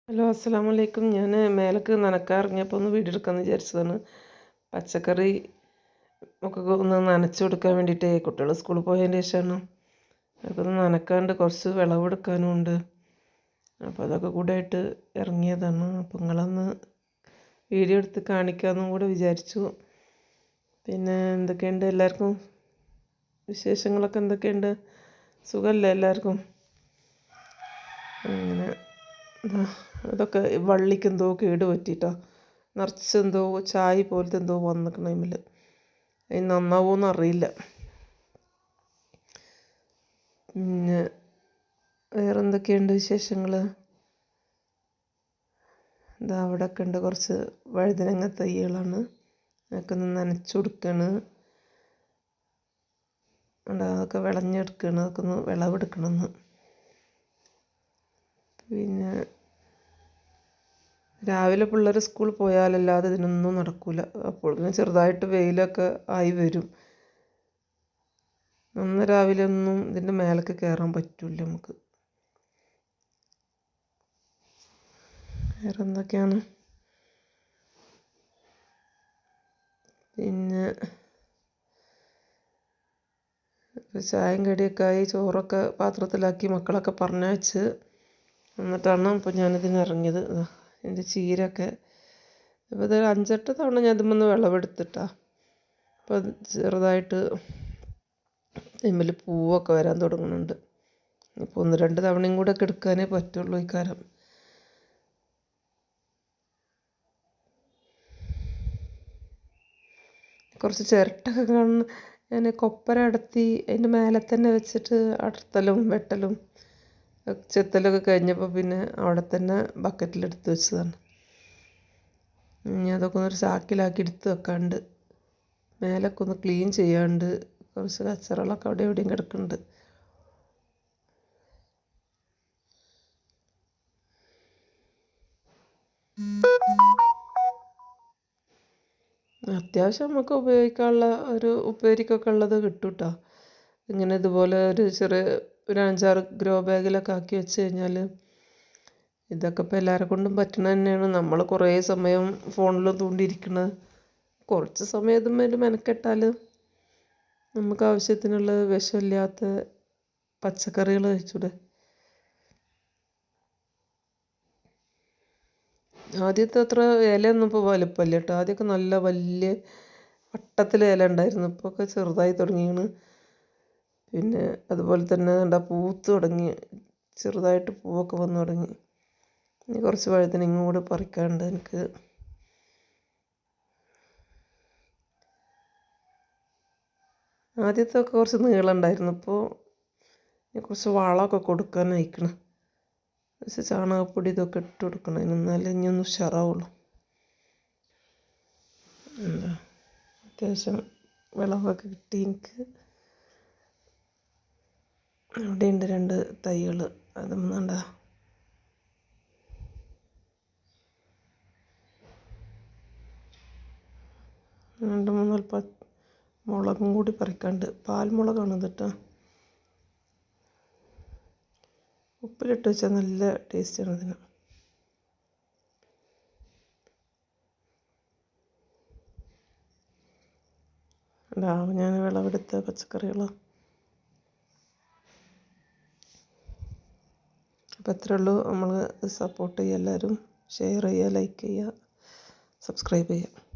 Hello, അസ്സലാമു അലൈക്കും. ഞാൻ മേലേക്ക് നനയ്ക്കാറിറങ്ങിയപ്പോൾ ഒന്ന് വീഡിയോ എടുക്കാമെന്ന് വിചാരിച്ചതാണ്. പച്ചക്കറി ഒക്കെ ഒന്ന് നനച്ചു കൊടുക്കാൻ വേണ്ടിയിട്ടേ, കുട്ടികൾ സ്കൂളിൽ പോയതിന് ശേഷമാണ്. അതൊക്കെ ഒന്ന് നനക്കാണ്ട് കുറച്ച് വിളവെടുക്കാനും ഉണ്ട്. അപ്പോൾ അതൊക്കെ കൂടെ ആയിട്ട് ഇറങ്ങിയതാണ്. അപ്പോൾ നിങ്ങളൊന്ന് വീഡിയോ എടുത്ത് കാണിക്കാമെന്നും കൂടെ വിചാരിച്ചു. പിന്നെ എന്തൊക്കെയുണ്ട് എല്ലാവർക്കും വിശേഷങ്ങളൊക്കെ? എന്തൊക്കെയുണ്ട്? സുഖമല്ലേ എല്ലാവർക്കും? അങ്ങനെ അതൊക്കെ വള്ളിക്ക് എന്തോ കേട് പറ്റിയിട്ടോ, നിറച്ചെന്തോ ചായ പോലത്തെ എന്തോ വന്നിക്കണ അതിൽ. അതിന് നന്നാവുമെന്ന് അറിയില്ല. പിന്നെ വേറെ എന്തൊക്കെയുണ്ട് വിശേഷങ്ങൾ? ഇതാ അവിടെയൊക്കെ ഉണ്ട് കുറച്ച് വഴുതനങ്ങ തൈകളാണ്. അതൊക്കെ ഒന്ന് നനച്ചു കൊടുക്കുകയാണ്. അതൊക്കെ വിളഞ്ഞെടുക്കുകയാണ്. അതൊക്കെ ഒന്ന് വിളവെടുക്കണമെന്ന്. പിന്നെ രാവിലെ പിള്ളേർ സ്കൂളിൽ പോയാലല്ലാതെ ഇതിനൊന്നും നടക്കില്ല. അപ്പോൾ പിന്നെ ചെറുതായിട്ട് വെയിലൊക്കെ ആയി വരും. നന്ന രാവിലെ ഒന്നും ഇതിൻ്റെ മേലേക്ക് കയറാൻ പറ്റില്ല നമുക്ക്. വേറെ എന്തൊക്കെയാണ്? പിന്നെ ചായയും കടിയൊക്കെ ആയി, ചോറൊക്കെ പാത്രത്തിലാക്കി മക്കളൊക്കെ പറഞ്ഞയച്ച് എന്നിട്ടാണ് ഇപ്പോൾ ഞാനിതിനിറങ്ങിയത്. എൻ്റെ ചീരയൊക്കെ ഇപ്പോൾ ഇത് 5-8 തവണ ഞാൻ ഇതിൽ വിളവെടുത്തിട്ടാ. അപ്പോൾ ചെറുതായിട്ട് ഇതിൽ പൂവൊക്കെ വരാൻ തുടങ്ങുന്നുണ്ട്. ഇപ്പോൾ 1-2 തവണയും കൂടെ ഒക്കെ എടുക്കാനേ പറ്റുള്ളൂ ഈ കാലം. കുറച്ച് ചിരട്ടൊക്കെ കാണുന്നു. ഞാൻ കൊപ്പര അടത്തി അതിൻ്റെ മേലെ തന്നെ വെച്ചിട്ട് അടർത്തലും വെട്ടലും ചെത്തലൊക്കെ കഴിഞ്ഞപ്പോൾ പിന്നെ അവിടെ തന്നെ ബക്കറ്റിലെടുത്ത് വെച്ചതാണ്. ഇനി അതൊക്കെ ഒരു ചാക്കിലാക്കി എടുത്ത് വെക്കാണ്ട്, മേലൊക്കെ ഒന്ന് ക്ലീൻ ചെയ്യാണ്ട്, കുറച്ച് കച്ചറകളൊക്കെ അവിടെ എവിടെയും കിടക്കുന്നുണ്ട്. അത്യാവശ്യം നമുക്ക് ഉപയോഗിക്കാനുള്ള ഒരു ഉപ്പേരിക്കൊക്കെ ഉള്ളത് കിട്ടും കേട്ടോ. ഇങ്ങനെ ഇതുപോലെ ഒരു 5-6 ഗ്രോ ബാഗിലൊക്കെ ആക്കി വെച്ച് കഴിഞ്ഞാൽ ഇതൊക്കെ ഇപ്പോൾ എല്ലാവരെ കൊണ്ടും പറ്റണ തന്നെയാണ്. നമ്മൾ കുറേ സമയം ഫോണിൽ തോണ്ടിയിരിക്കുന്നത്. കുറച്ച് സമയം ഇതുമ്മേൽ മെനക്കെട്ടാൽ നമുക്ക് ആവശ്യത്തിനുള്ള വിഷമില്ലാത്ത പച്ചക്കറികൾ കഴിച്ചൂടെ. ആദ്യത്തെ അത്ര ഇലയൊന്നും ഇപ്പോൾ വലുപ്പമില്ല കേട്ടോ. ആദ്യമൊക്കെ നല്ല വലിയ വട്ടത്തിൽ ഇല ഉണ്ടായിരുന്നു. ഇപ്പോൾ ഒക്കെ ചെറുതായി തുടങ്ങിയാണ്. പിന്നെ അതുപോലെ തന്നെ പൂത്ത് തുടങ്ങി, ചെറുതായിട്ട് പൂവൊക്കെ വന്നു തുടങ്ങി. ഇനി കുറച്ച് വഴുതനങ്ങ കൂടെ പറിക്കാണ്ട് എനിക്ക്. ആദ്യത്തൊക്കെ കുറച്ച് നീളം ഉണ്ടായിരുന്നു. ഇപ്പോൾ കുറച്ച് വളമൊക്കെ കൊടുക്കാൻ അയക്കണം. കുറച്ച് ചാണകപ്പൊടി ഇതൊക്കെ ഇട്ട് കൊടുക്കണം. എന്നാലേ ഇനി ഒന്ന് ഉഷാറാവുള്ളൂ. എന്താ അത്യാവശ്യം വിളവൊക്കെ കിട്ടി എനിക്ക്. അവിടെയുണ്ട് 2 തൈകൾ. അതും വേണ്ട 2-3 അല്പം മുളകും കൂടി പറിക്കാണ്ട്. പാൽമുളകാണ് ഇത് കേട്ടോ. ഉപ്പിലിട്ട് വെച്ചാൽ നല്ല ടേസ്റ്റാണ് ഇതിന്. ഞാൻ വിളവെടുത്ത പച്ചക്കറികൾ. അപ്പോൾ അത്രേ ഉള്ളൂ. നമ്മൾ സപ്പോർട്ട് ചെയ്യുക, എല്ലാവരും ഷെയർ ചെയ്യുക, ലൈക്ക് ചെയ്യുക, സബ്സ്ക്രൈബ് ചെയ്യുക.